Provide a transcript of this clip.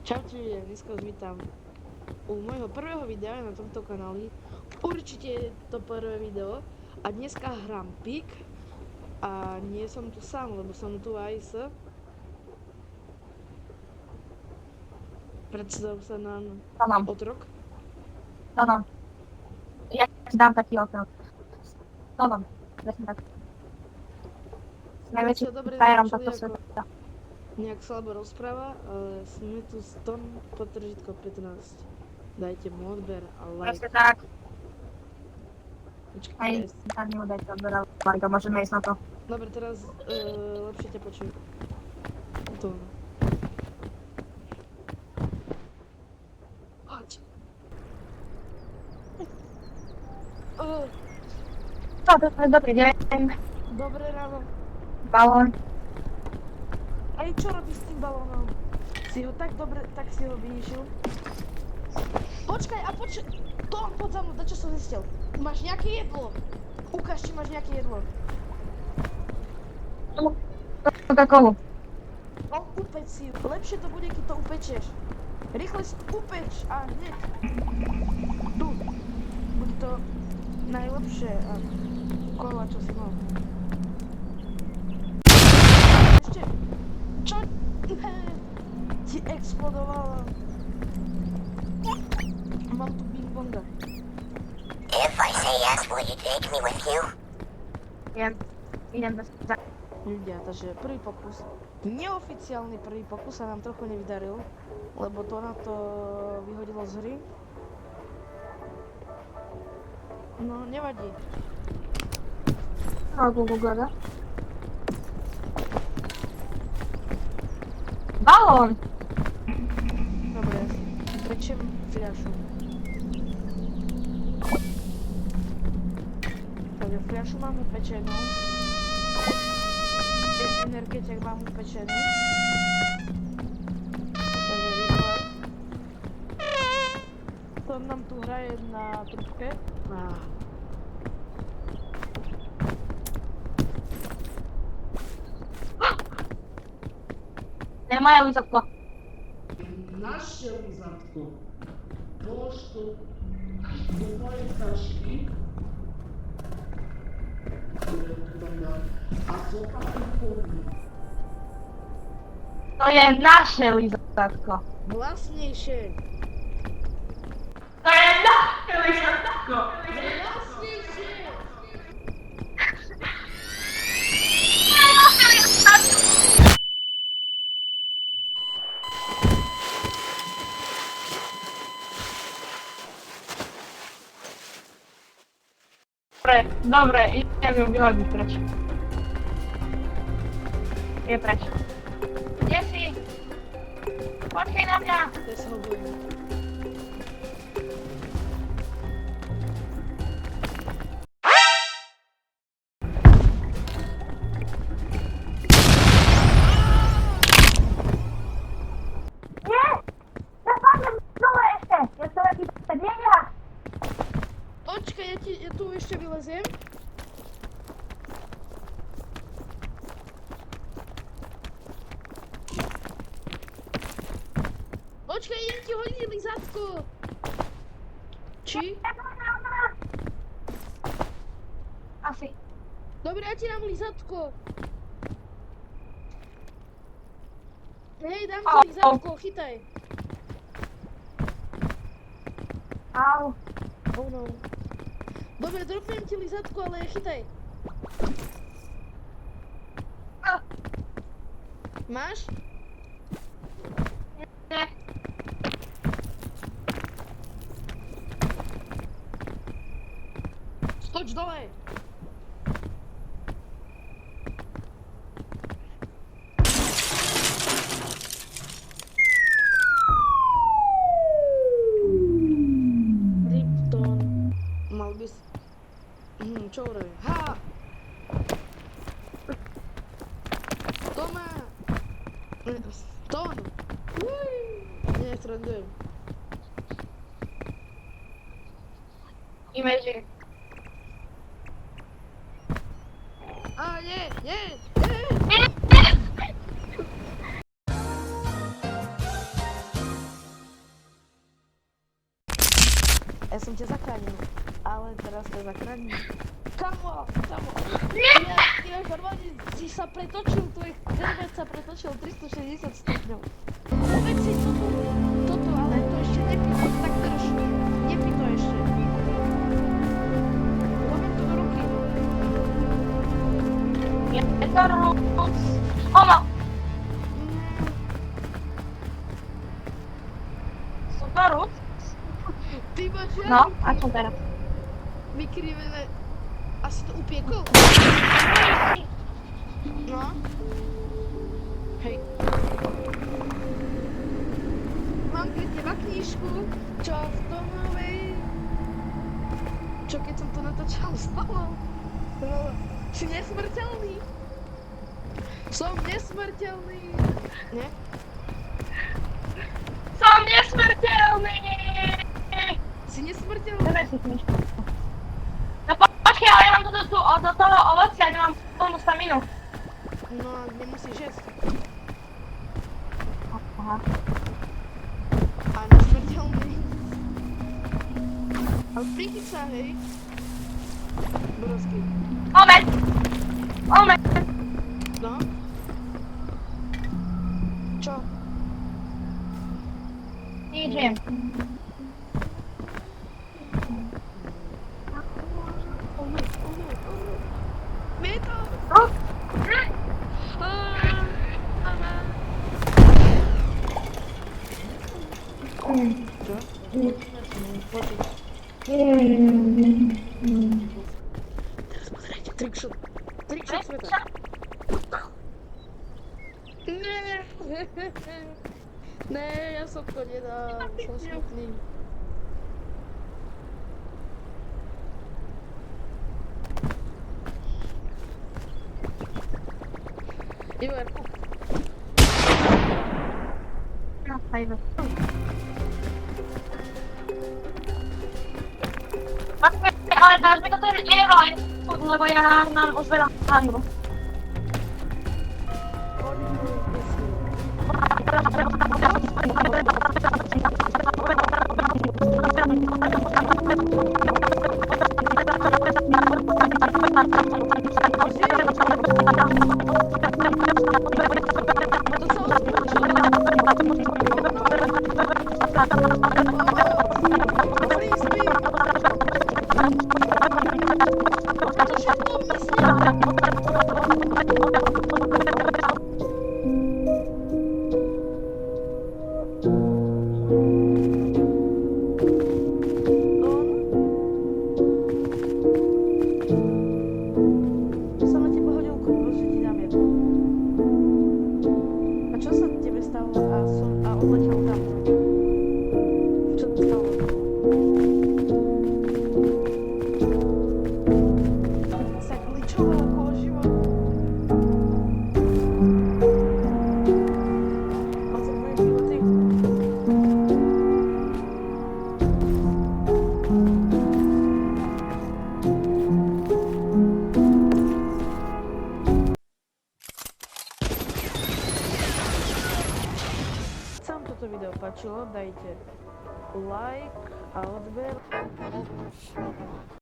Čaute, dneska vás vítam u môjho prvého videa na tomto kanáli. Určite je to prvé video a dneska hrám PIK a nie som tu sám, lebo som tu aj s... Predstav sa nám otrok. No. Ja ti dám taký okrok. No, presne tak. S najväčším frajerom tohto sveta. Nejak slabo rozpráva, ale sme tu s Tom potržitko 15. Dajte mu odber a like. Presne tak. Počkaj, Aj tak nemodajte odber a like, môžeme ísť na to. dobre, teraz lepšie ťa počujem. To. Hoď. Dobrý deň. Dobré ráno. Balón. Aj čo robíš s tým balónom? Si ho tak dobre, tak si ho vyničil? Počkaj, Tom, poď za mnou, čo som zistil? Máš nejaké jedlo? Ukáž, či máš nejaké jedlo. Coca-Colu. No, upeč si ju. Lepšie to bude, keď to upečieš. Rýchle si upeč a hneď. Tu. Bude to najlepšie a kola, čo si mal. Ešte. Čo? Ti explodovala. Mám tu Bing Bonga. If I say yes, will you take me with you? Idem bez... Ľudia, takže prvý pokus. Neoficiálny prvý pokus sa nám trochu nevydaril, lebo to na to vyhodilo z hry. No, nevadí. Google. Balón! Dobre, pečiem fľašu. Takže fľašu mám upečenú. Energetik mám upečený. Takže rýchle. To nám tu hraje na trubke. Nemajú výsledko. Našiel Zlatko poštu do mojej tašky, a zopakuj povie. To je naše lízatko. Vlastnejšie. To je naše lízatko. Vlastnejšie. Dobre, idem ju vyhodiť preč. Je preč. Kde si? Počkej na mňa. Ja sa ho bojím. Nie! Ja spadnem dole ešte. Ja som taký nie. Počkaj, ja tu ešte vyleziem. Počkaj, idem ti hodiť lízatko. Či? Asi. Dobre, ja ti dám lízatko. Hej, dám ti lízatko, chytaj. Au. Oh no. Dobre, dropnem ti lízatko, ale chytaj. Máš? Nie. Skoč dole. Ripton. Mal by si... čo hovorím? Ha! Toma! Ton! Nie, srandujem. Imagine. A nie, nie, nie! Ja som ťa zachránil. Ale teraz ťa zachránim. Kamo! Ja normálne si sa pretočil, tvoj chrbet sa pretočil 360 stupňov. Povedz si toto, ale to ešte nepí, tak drž. Nepí to ešte. Poviem to do ruky. Je to rúc. Ono. Super rúc. Ty máš No, a čo teraz? vykrivené. A si to upiekol? No. Hej. Mám pre teba knižku, čo v Tomovej... Čo keď som to natáčal stalo? No, si nesmrteľný. Som nesmrteľný. Nie? Som nesmrteľný! Si nesmrteľný. Daj si knižku. No počkej, ale ja mám do toho ovocia, nemám plnú staminu. No, nemusíš jesť. Aha. A nesmrteľný. Ale prichyť sa, hej. Borovský. Moment! Moment! No? Čo? Nič viem. Vie to? Rúc! Čo? Počuť. Teraz pozrite, trickshot. Trickshot sveta. Ne. Ne, ja som to nedal. Som smutný. Iver. No, fajne. Ale dáš mi to ten airline, lebo ja mám už veľa hangu. Som na teba hodil kurva, že ti dám jednu. A čo sa tebe stalo? A odletel tam. Čo sa stalo? Sa kličoval okolo života. Mal sa tvoje životy. Keď sa vám toto video páčilo, dajte like a odber.